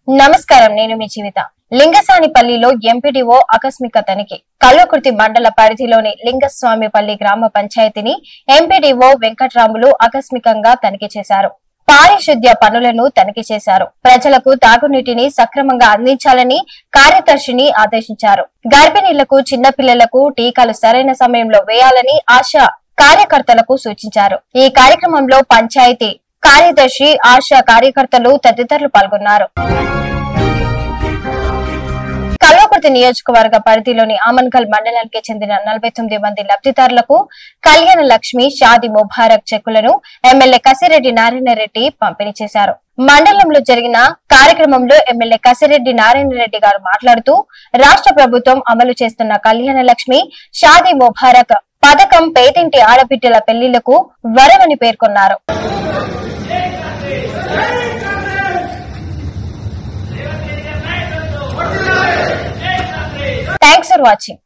నమస్కారం, నేను మీ జీవిత. లింగసానిపల్లిలో ఎంపీడీఓ ఆకస్మిక తనిఖీ. కల్వకుర్తి మండల పరిధిలోని లింగస్వామిపల్లి గ్రామ పంచాయతీని ఎంపీడీఓ వెంకట్రాములు ఆకస్మికంగా తనిఖీ చేశారు. పారిశుద్ధ్య పనులను తనిఖీ చేశారు. ప్రజలకు తాగునీటిని సక్రమంగా అందించాలని కార్యదర్శిని ఆదేశించారు. గర్భిణీలకు, చిన్నపిల్లలకు టీకాలు సరైన సమయంలో వేయాలని ఆశా కార్యకర్తలకు సూచించారు. ఈ కార్యక్రమంలో పంచాయతీ కార్యదర్శి, ఆశా కార్యకర్తలు తదితరులు పాల్గొన్నారు. కల్వకుర్తి నియోజకవర్గ పరిధిలోని ఆమన్గల్ మండలానికి చెందిన 49 మంది లబ్ధిదారులకు కళ్యాణ లక్ష్మి, షాదీ ముబారక్ చెక్కులను ఎమ్మెల్యే కసిరెడ్డి నారాయణరెడ్డి పంపిణీ చేశారు. మండలంలో జరిగిన కార్యక్రమంలో ఎమ్మెల్యే కసిరెడ్డి నారాయణరెడ్డి గారు మాట్లాడుతూ, రాష్ట్ర ప్రభుత్వం అమలు చేస్తున్న కళ్యాణ లక్ష్మి, షాదీ ముబారక్ పథకం పేదింటి ఆడబిడ్డల పెళ్లిళ్లకు వరమని పేర్కొన్నారు. Thanks for watching.